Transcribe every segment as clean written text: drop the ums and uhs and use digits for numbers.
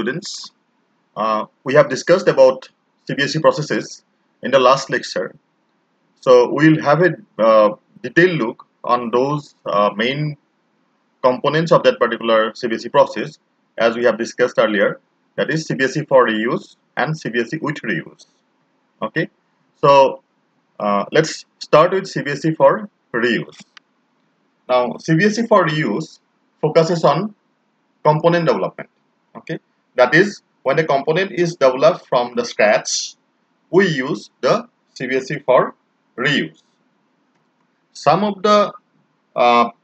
students. We have discussed about CBSE processes in the last lecture. So we'll have a detailed look on those main components of that particular CBSE process, as we have discussed earlier. That is CBSE for reuse and CBSE with reuse. Okay, so let's start with CBSE for reuse. Now, CBSE for reuse focuses on component development. Okay, that is, when a component is developed from the scratch, we use the CBSE for reuse. Some of the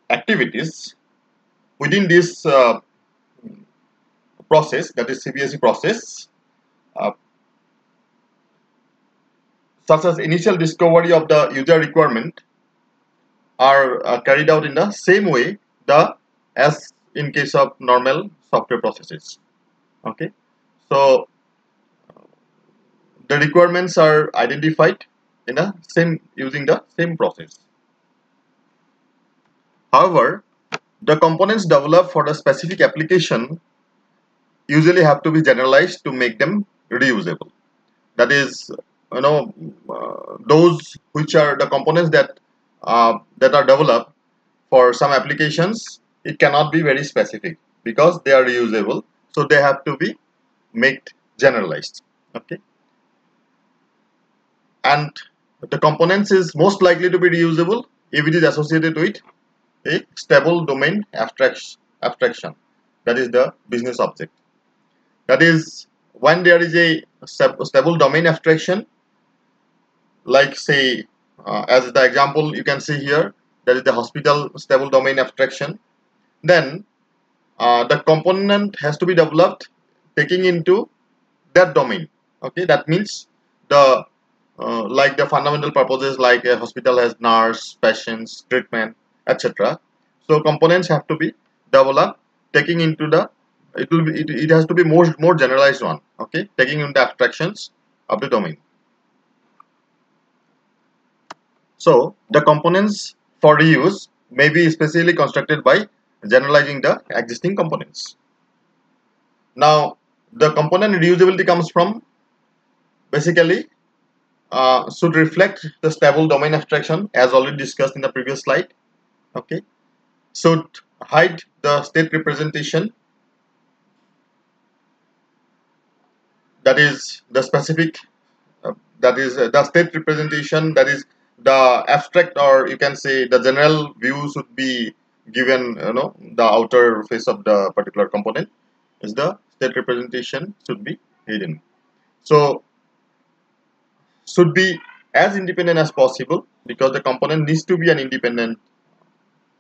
activities within this process, that is CBSE process, such as initial discovery of the user requirement, are carried out in the same way as in case of normal software processes. Okay, so the requirements are identified in the same using the same process. However, the components developed for the specific application usually have to be generalized to make them reusable. That is, those which are the components that are developed for some applications, it cannot be very specific because they are reusable, so they have to be made generalized. Okay, and the components is most likely to be reusable if it is associated with a stable domain abstraction, that is the business object. That is, when there is a stable domain abstraction, like say as the example you can see here, that is the hospital stable domain abstraction, then the component has to be developed taking into that domain. Okay, that means the like the fundamental purposes, like a hospital has nurse, patients, treatment, etc. So components have to be developed taking into the it has to be more generalized one. Okay, taking into abstractions of the domain. So the components for reuse may be specially constructed by generalizing the existing components. Now, the component reusability comes from basically should reflect the stable domain abstraction as already discussed in the previous slide. Okay, should hide the state representation, that is the specific the state representation, that is the abstract, or you can say the general view should be given, the outer face of the particular component is the state representation should be hidden. So should be as independent as possible, because the component needs to be an independent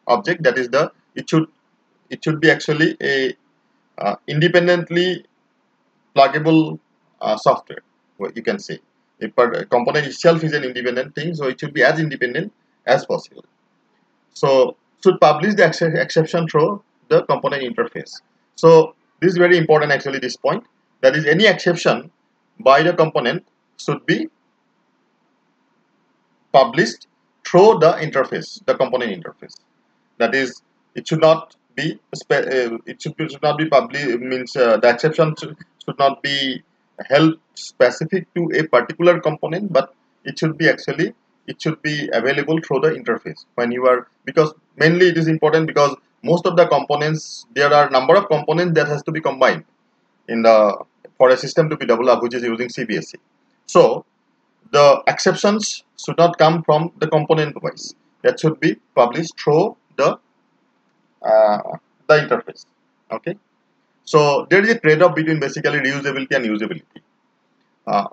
object. That is it should be actually a independently pluggable software, what you can say. A component itself is an independent thing, so it should be as independent as possible. So should publish the exception through the component interface. So this is very important actually, this point, that is any exception by the component should be published through the interface, the component interface. That is, it should not be should not be published, means the exception should not be held specific to a particular component, but it should be available through the interface when you are, because mainly it is important because most of the components, there are number of components that has to be combined in the for a system to be developed which is using CBSE. So the exceptions should not come from the component wise, that should be published through the interface. Okay, so there is a trade-off between basically reusability and usability.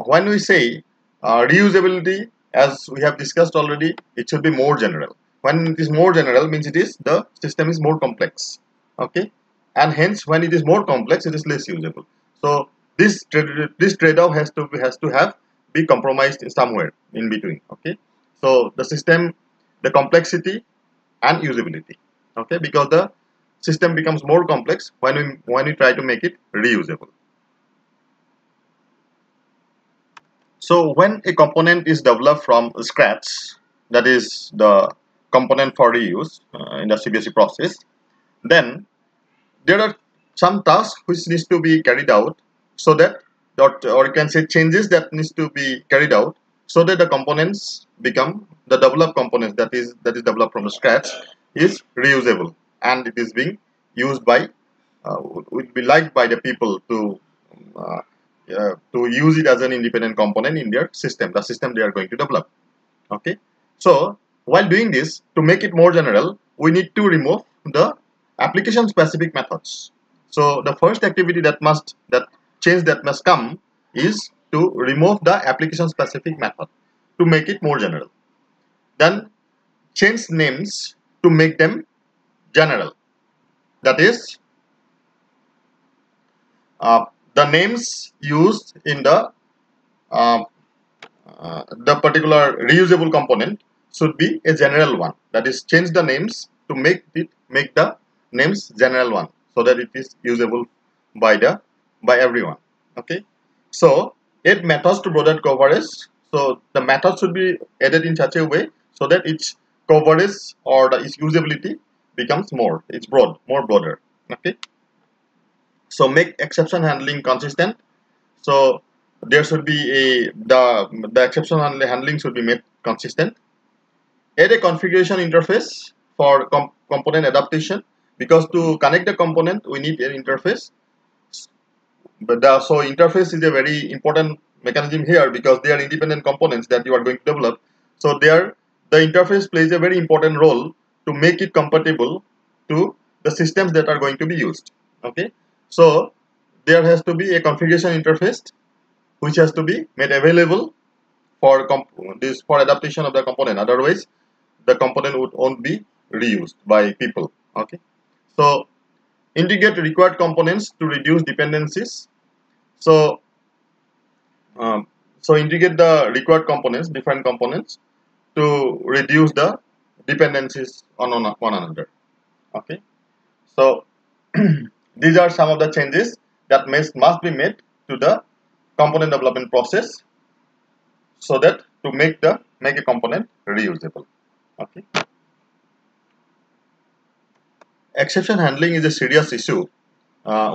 When we say reusability, as we have discussed already, it should be more general. When it is more general, means the system is more complex. Okay, and hence when it is more complex, it is less usable. So this trade-off has to be compromised somewhere in between. Okay, so the complexity and usability. Okay, because the system becomes more complex when we try to make it reusable. So when a component is developed from scratch, that is the component for reuse in the CBSE process, then there are some task which needs to be carried out, so that, or you can say changes that needs to be carried out, so that the components become the developed components, that is developed from scratch, is reusable, and it is being used by would be liked by the people uh, to use it as an independent component in their system, the system they are going to develop. Okay, so while doing this, to make it more general, we need to remove the application specific methods. So the first activity that change that must come is to remove the application specific method to make it more general. Then change names to make them general. That is, uh, the names used in uh, the particular reusable component should be a general one. That is, change the names to make the names general one, so that it is usable by everyone. Okay, so add methods to broader coverage. So the method should be added in such a way so that its coverage or its usability becomes more broader. Okay, so make exception handling consistent. So there should be the exception handling should be made consistent. Add a configuration interface for component adaptation, because to connect the component we need an interface. But so interface is a very important mechanism here, because they are independent components that you are going to develop. So there, the interface plays a very important role to make it compatible to the systems that are going to be used. Okay, so there has to be a configuration interface which has to be made available for for adaptation of the component. Otherwise, the component won't be reused by people. Okay, so integrate required components to reduce dependencies. So so integrate the required components, different components, to reduce the dependencies on one another. Okay, so these are some of the changes that must be made to the component development process, so that to make a component reusable. Okay, exception handling is a serious issue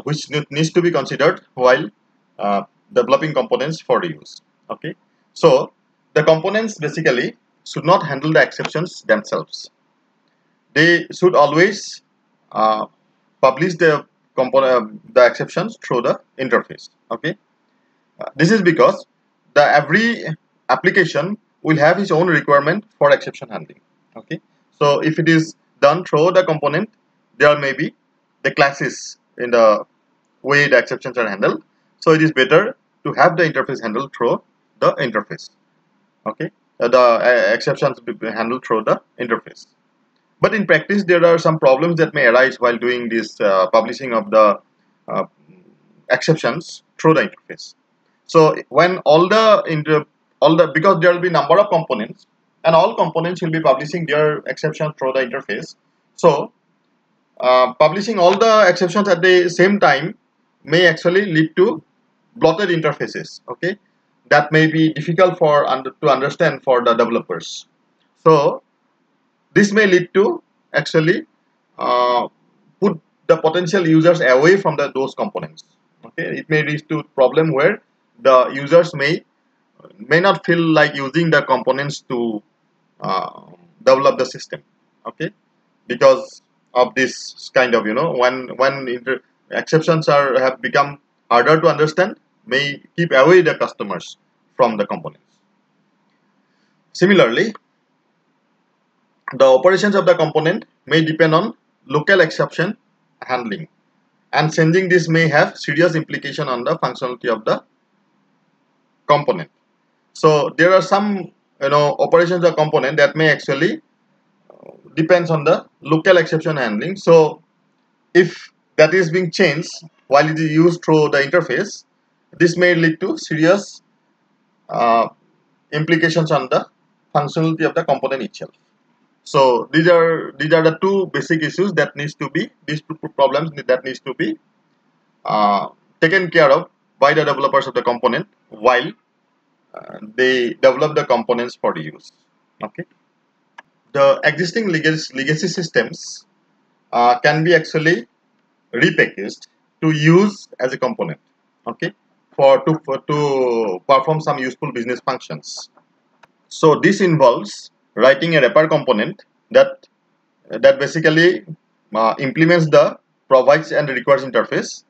which needs to be considered while uh, developing components for reuse. Okay, so the components basically should not handle the exceptions themselves. They should always uh, publish the exceptions through the interface. Okay, this is because the every application will have its own requirement for exception handling. Okay, so if it is done through the component, there may be the classes in the way the exceptions are handled. So it is better to have the interface handled through the interface. Okay, the exceptions be handled through the interface. But in practice, there are some problems that may arise while doing this publishing of the uh, exceptions through the interface. So when all the because there will be number of components, and all components will be publishing their exceptions through the interface. So publishing all the exceptions at the same time may actually lead to blotted interfaces. Okay, that may be difficult to understand for the developers. So this may lead to actually uh, put the potential users away from those components. Okay, it may lead to problem where the users may not feel like using the components to uh, develop the system. Okay, because of this kind of, when exceptions have become harder to understand, may keep away the customers from the components. Similarly, the operations of the component may depend on local exception handling, and changing this may have serious implication on the functionality of the component. So there are some operations of component that may actually depends on the local exception handling. So if that is being changed while it is used through the interface, this may lead to serious uh, implications on the functionality of the component itself. So these are the two basic issues that needs to be these two problems that needs to be uh, taken care of by the developers of the component while they develop the components for the use. Okay, the existing legacy systems can be actually repackaged to use as a component, okay, to perform some useful business functions. So this involves writing a wrapper component that basically implements the provides and requires interface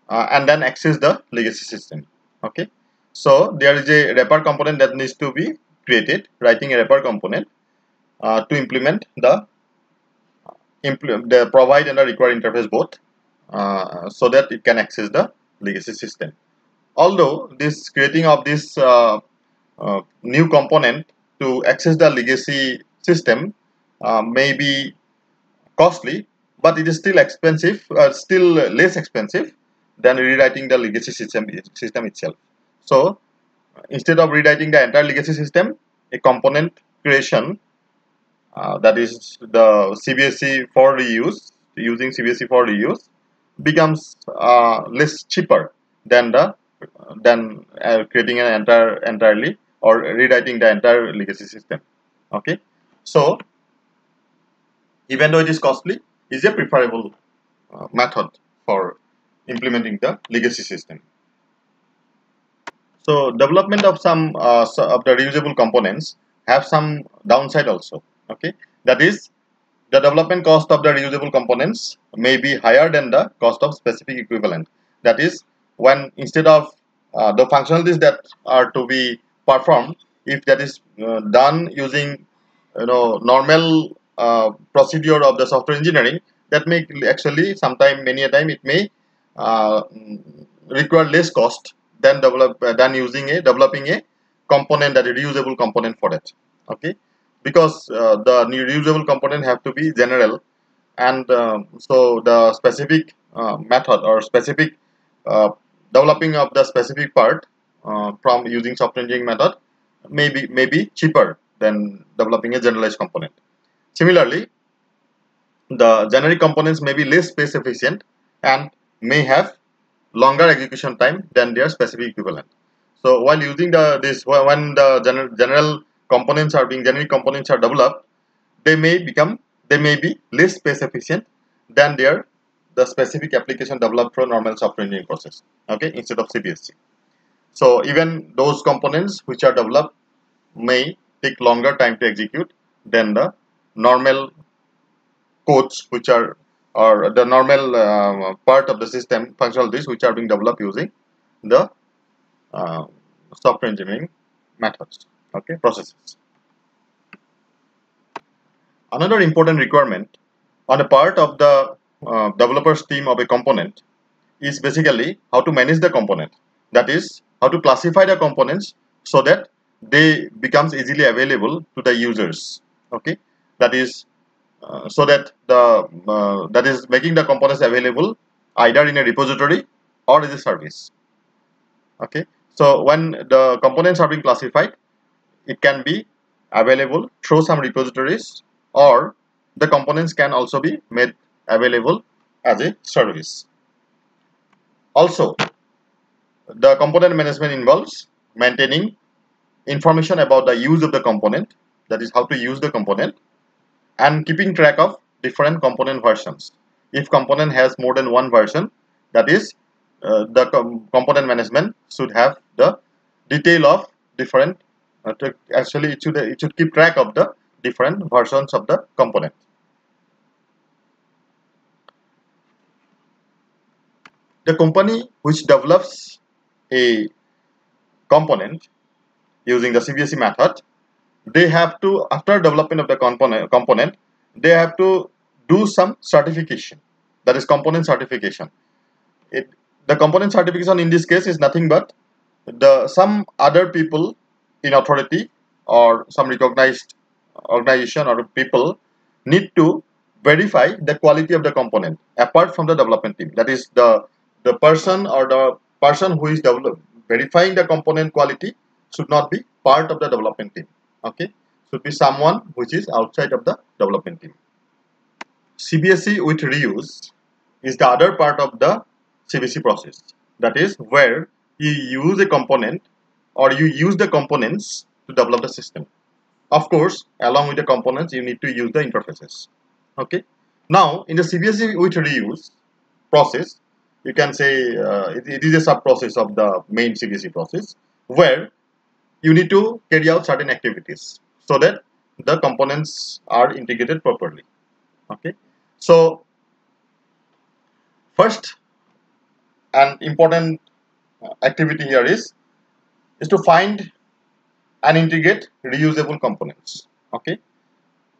and then access the legacy system. Okay, so there is a wrapper component that needs to be created, writing a wrapper component to implement the provide and the require interface both, so that it can access the legacy system. Although this creating of this new component to access the legacy system may be costly, but it is still expensive, still less expensive than rewriting the legacy system itself. So instead of rewriting the entire legacy system, a component creation, that is the CBSE for reuse, using CBSE for reuse, becomes less cheaper than creating an entirely or rewriting the entire legacy system. Okay, so even though it is costly, it is a preferable method for implementing the legacy system. So development of some of the reusable components have some downside also. Okay, that is, the development cost of the reusable components may be higher than the cost of specific equivalent. That is, when instead of the functionalities that are to be performed, if that is done using normal procedure of the software engineering, that may actually sometime many a time it may uh, require less cost than developing a component, that is reusable component for that. Okay, because the new reusable component have to be general, and so the specific method or specific uh, developing of the specific part from using software engineering method may be cheaper than developing a generalized component. Similarly, the generic components may be less space efficient and may have longer execution time than their specific equivalent. So while using when the general components are being generic components are developed, they may be less space efficient than the specific application developed for normal software engineering process. Okay, instead of CBSE. So even those components which are developed may take longer time to execute than the normal codes which are, or the normal part of the system functionalities which are being developed using the uh, software engineering methods, okay, processes. Another important requirement on a part of the developer's team of a component is basically how to manage the component. That is, how to classify the components so that they becomes easily available to the users. Okay, that is so that that is making the components available either in a repository or as a service. Okay, so when the components are being classified, it can be available through some repositories, or the components can also be made available as a service. Also, the component management involves maintaining information about the use of the component, that is how to use the component, and keeping track of different component versions. If component has more than one version, that is the component management should have the detail of different actually it should keep track of the different versions of the component. The company which develops a component using the CBSE method, they have to, after development of the component, they have to do some certification, that is component certification. The component certification in this case is nothing but some other people in authority or some recognized organization or people need to verify the quality of the component apart from the development team. That is, the person or the person who is verifying the component quality should not be part of the development team. Okay, should be someone which is outside of the development team. CBSE with reuse is the other part of the CBSE process. That is where you use a component or you use the components to develop the system. Of course, along with the components, you need to use the interfaces. Okay. Now, in the CBSE with reuse process, you can say it is a sub process of the main CBSE process, where you need to carry out certain activities so that the components are integrated properly. Okay, so first and important activity here is to find and integrate reusable components. Okay,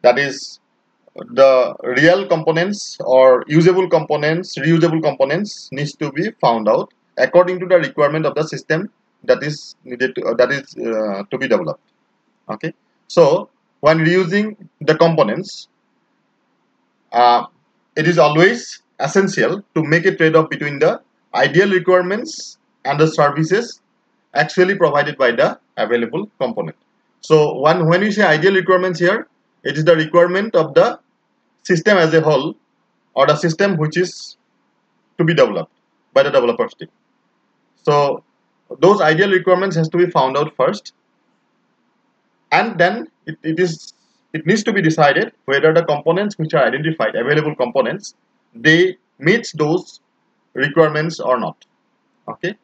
that is the real components or reusable components needs to be found out according to the requirement of the system that is needed to, to be developed. Okay, so when reusing the components, uh, it is always essential to make a trade-off between the ideal requirements and the services actually provided by the available component. So when you say ideal requirements here, it is the requirement of the system as a whole, or the system which is to be developed by the developers team. So those ideal requirements has to be found out first, and then it needs to be decided whether the components which are identified, available components, they meet those requirements or not. Okay,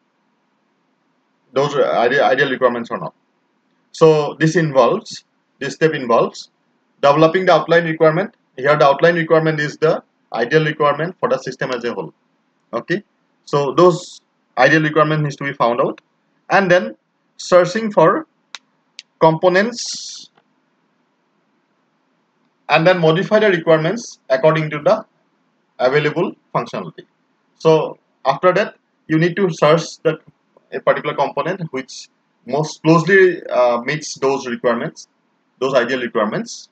those ideal requirements or not. So this step involves developing the outline requirement. Here the outline requirement is the ideal requirement for the system as a whole. Okay, so those ideal requirements needs to be found out, and then searching for components, and then modify the requirements according to the available functionality. So after that, you need to search a particular component which most closely meets those requirements, those ideal requirements,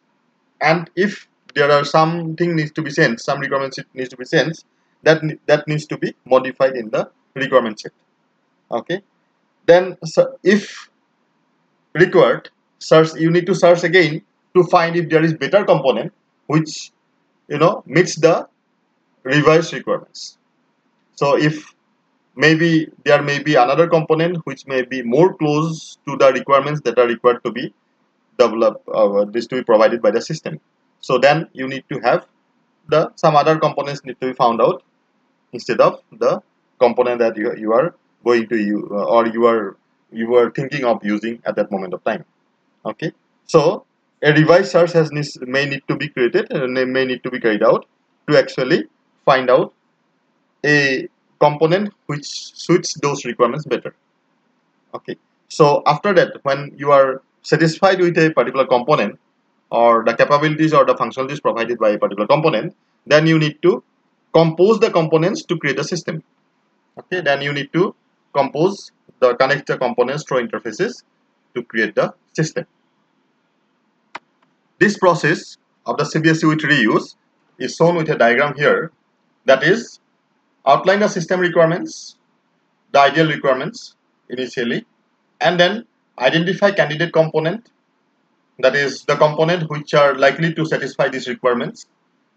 and if there are something needs to be changed, some requirements needs to be changed, that needs to be modified in the requirement set. Okay, then so if required, you need to search again to find if there is better component which meets the revised requirements. So if maybe there may be another component which may be more close to the requirements that are required to be developed, this to be provided by the system. So then you need to have some other components need to be found out instead of the component that you are going to use, or you were thinking of using at that moment of time. Okay, so a revised search may need to be created and may need to be carried out to actually find out a component which suits those requirements better. Okay, so after that, when you are satisfied with a particular component or the capabilities or the functionalities provided by a particular component, then you need to compose the components to create a system. Okay, then you need to connect the components through interfaces to create the system. This process of the CBSE with reuse is shown with a diagram here, that is outline the system requirements, the ideal requirements initially, and then identify candidate component, that is the component which are likely to satisfy these requirements,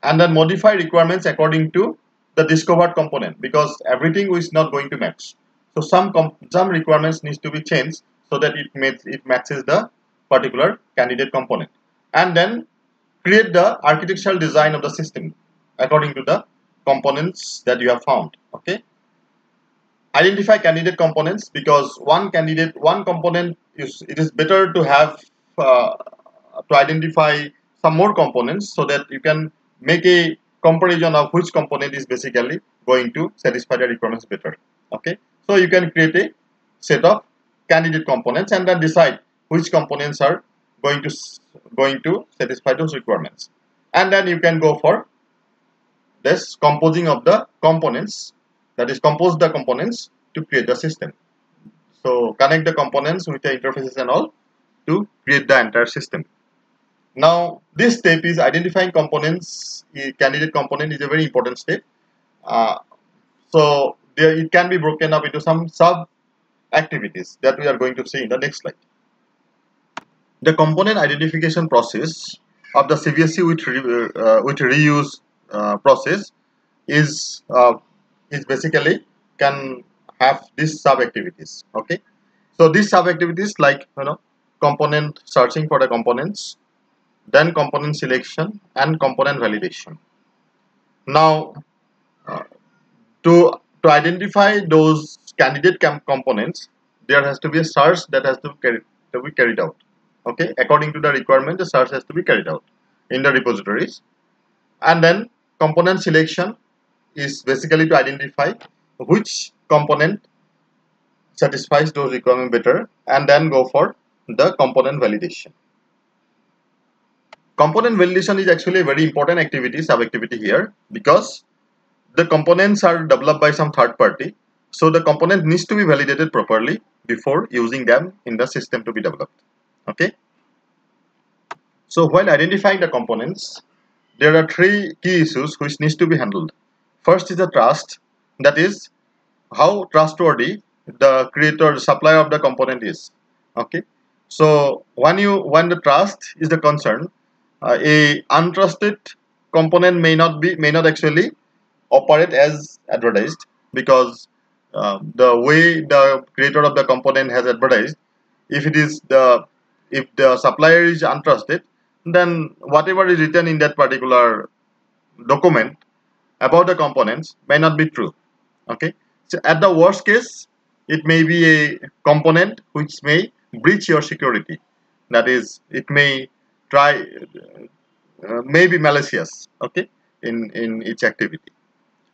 and then modify requirements according to the discovered component, because everything is not going to match. So some requirements needs to be changed so that it matches the particular candidate component, and then create the architectural design of the system according to the components that you have found. Okay, identify candidate components, because one component it is better to have to identify some more components so that you can make a comparison of which component is basically going to satisfy the requirements better. Okay, so you can create a set of candidate components and then decide which components are going to satisfy those requirements, and then you can go for this composing of the components, that is compose the components to create the system. So connect the components with the interfaces and all to create the entire system. Now this step is identifying components. A candidate component is a very important step. So it can be broken up into some sub activities that we are going to see in the next slide. The component identification process of the CBSE with reuse process is basically can have these sub activities. Okay, so these sub activities like component searching for the components, then component selection and component validation. Now to to identify those candidate components, there has to be a search that has to be carried out. Okay, according to the requirement, the search has to be carried out in the repositories, and then component selection is basically to identify which component satisfies those requirements better, and then go for the component validation. Component validation is actually a very important activity, sub-activity here, because the components are developed by some third party. So the component needs to be validated properly before using them in the system to be developed. Okay. So while identifying the components, there are three key issues which needs to be handled. First is the trust, that is how trustworthy the creator, supplier of the component is. Okay. So when the trust is the concern, a untrusted component may not actually operate as advertised, because the way the creator of the component has advertised, if the supplier is untrusted, then whatever is written in that particular document about the components may not be true. Okay, so at the worst case, it may be a component which may breach your security, that is, it may try may be malicious, okay, in its activity.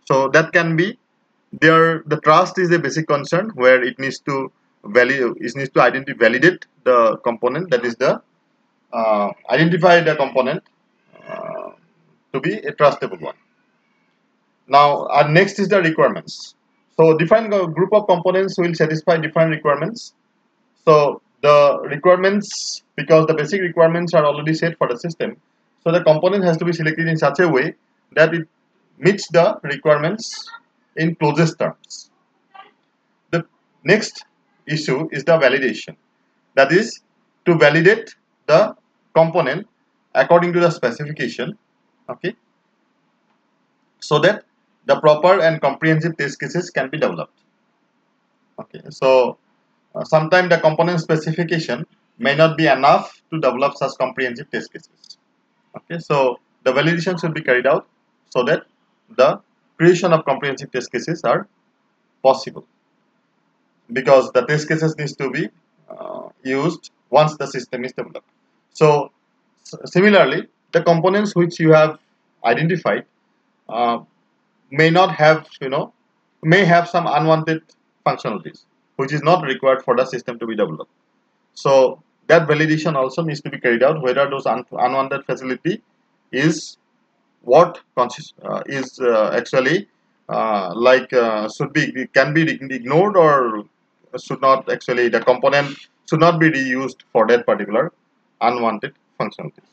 So that can be there. The trust is a basic concern where it needs to validate the component, that is the identify the component uh, to be a trustable one. Now our next is the requirements. So different group of components will satisfy different requirements. So the requirements, because the basic requirements are already set for the system, so the component has to be selected in such a way that it meets the requirements in closest terms. The next issue is the validation, that is to validate the component according to the specification, okay, so that the proper and comprehensive test cases can be developed. Okay, so sometimes the component specification may not be enough to develop such comprehensive test cases. Okay, so the validation should be carried out so that the creation of comprehensive test cases are possible, because the test cases needs to be used once the system is developed. So similarly, the components which you have identified uh, may not have, may have some unwanted functionalities which is not required for the system to be developed. So that validation also needs to be carried out, whether those unwanted facility is what is actually should be, can be ignored, or should not actually, the component should not be reused for that particular unwanted functionalities,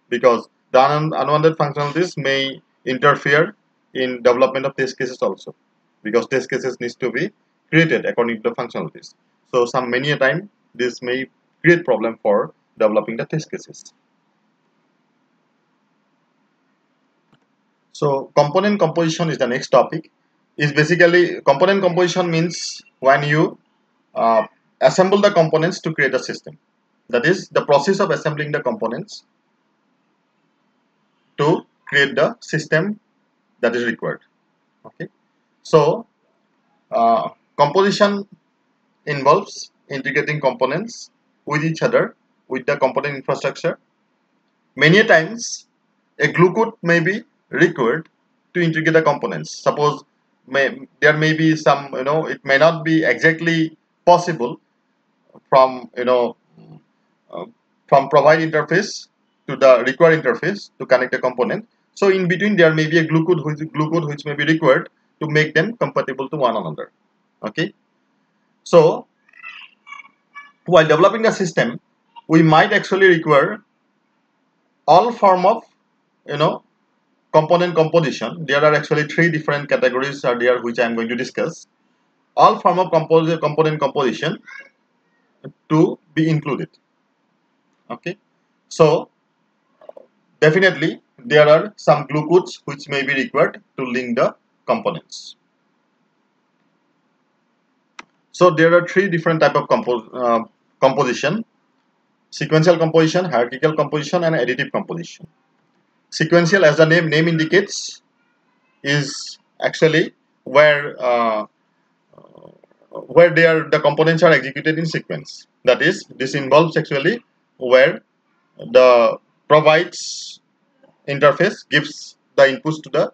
because the unwanted functionalities may interfere in development of test cases also, because test cases needs to be created according to the functionalities. So many a time this may create problem for developing the test cases. So component composition is the next topic. Is basically, component composition means when you uh, assemble the components to create a system. That is the process of assembling the components to create the system that is required. Okay. So composition involves integrating components with each other with the component infrastructure. Many times a glue code may be required to integrate the components. Suppose there may be some, it may not be exactly possible from, uh, from provide interface to the required interface to connect a component. So in between there may be a glue code which may be required to make them compatible to one another. Okay. So while developing the system, we might actually require all form of, component composition. There are actually three different categories are there which I am going to discuss. All form of component composition to be included. Okay. So definitely there are some glue codes which may be required to link the components. So there are three different type of composition: sequential composition, hierarchical composition, and additive composition. Sequential, as the name indicates, is actually where the components are executed in sequence. That is, this involves actually where the provides interface gives the inputs to the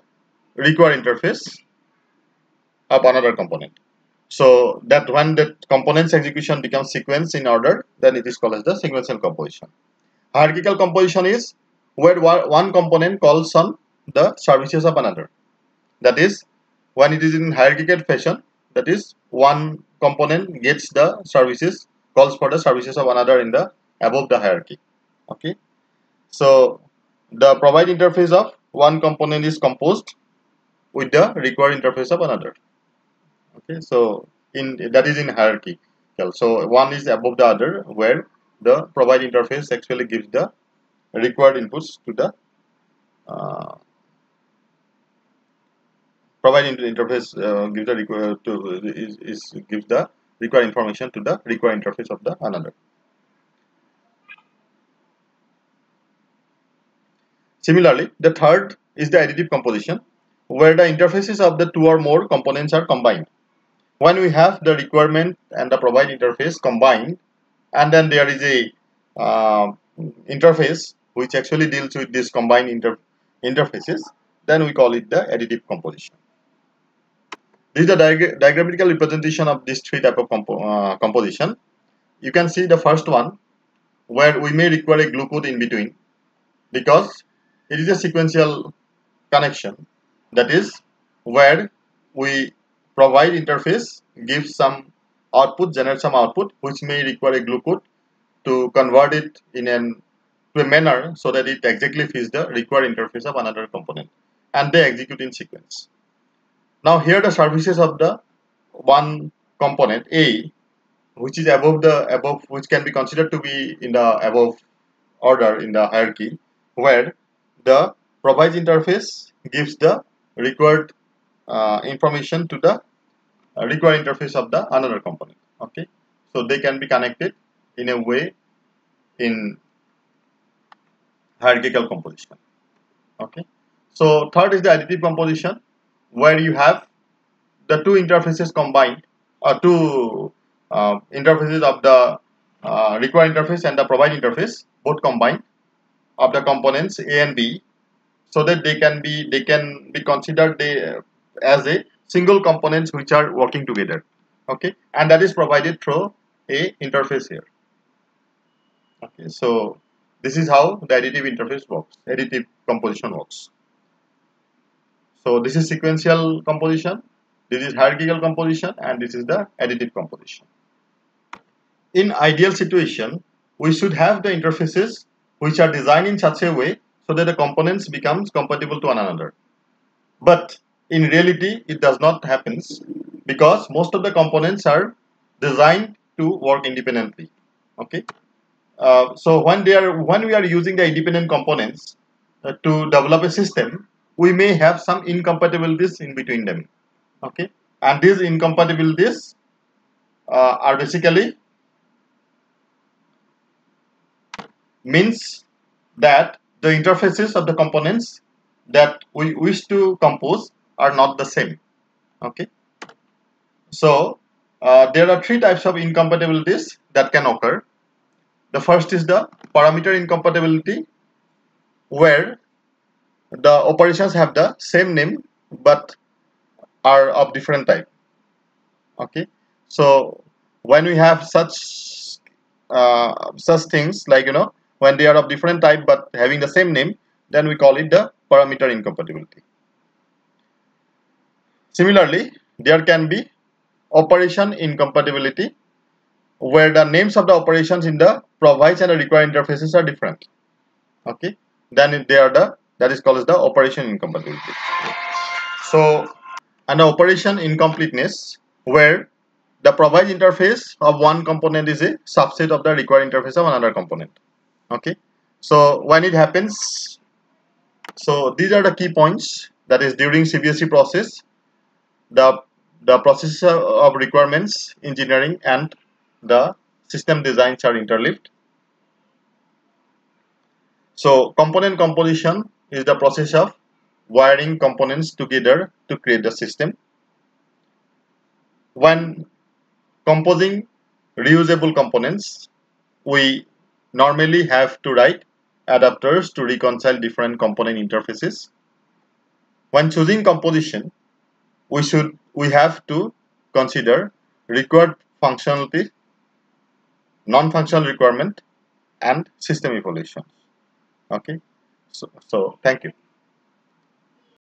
require interface of another component. So that when the component's execution becomes sequence in order, then it is called as the sequential composition. Hierarchical composition is where one component calls on the services of another. That is, when it is in hierarchical fashion, that is, one component gets the services, calls for the services of another in the above the hierarchy. Okay, so the provide interface of one component is composed with the require interface of another. Okay, so in that is in hierarchy. So one is above the other, where the provide interface actually gives the required inputs to the provide interface gives the required to gives the required information to the required interface of the another. Similarly, the third is the additive composition, where the interfaces of the two or more components are combined. When we have the requirement and the provide interface combined, and then there is a interface which actually deals with these combined interfaces, then we call it the additive composition. This is the diagrammatical representation of these three type of composition. You can see the first one, where we may require a glue code in between, because it is a sequential connection. That is, where we provide interface, gives some output, generate some output, which may require a glue code to convert it to a manner so that it exactly fits the required interface of another component, and they execute in sequence. Now here the services of the one component A, which is above, which can be considered to be in the above order in the hierarchy, where the provide interface gives the required information to the required interface of the another component. Okay, so they can be connected in a way in hierarchical composition. Okay, so third is the additive composition, where you have the two interfaces combined, or two interfaces of the required interface and the provide interface, both combined, of the components A and B, so that they can be considered as a single components which are working together. Okay, and that is provided through a interface here. Okay, so this is how the additive interface works, additive composition works. So this is sequential composition, this is hierarchical composition, and this is the additive composition. In ideal situation, we should have the interfaces which are designed in such a way so that the components becomes compatible to one another. But in reality, it does not happen, because most of the components are designed to work independently. Okay, so when we are using the independent components to develop a system, we may have some incompatibilities in between them. Okay, and these incompatibilities are basically means that the interfaces of the components that we wish to compose are not the same. Okay, so there are three types of incompatibilities that can occur. The first is the parameter incompatibility, where the operations have the same name but are of different type. Okay, so when we have such things, like when they are of different type but having the same name, then we call it the parameter incompatibility. Similarly, there can be operation incompatibility, where the names of the operations in the provides and the required interfaces are different. Okay, then that is called as the operation incompatibility. So, an operation incompleteness, where the provide interface of one component is a subset of the required interface of another component. Okay, so when it happens, so these are the key points. That is, during CBSE process, the process of requirements engineering and the system designs are interlinked. So component composition is the process of wiring components together to create the system. When composing reusable components, we normally have to write adapters to reconcile different component interfaces. When choosing composition, we have to consider required functionality, non-functional requirement, and system evaluation. Okay, so thank you.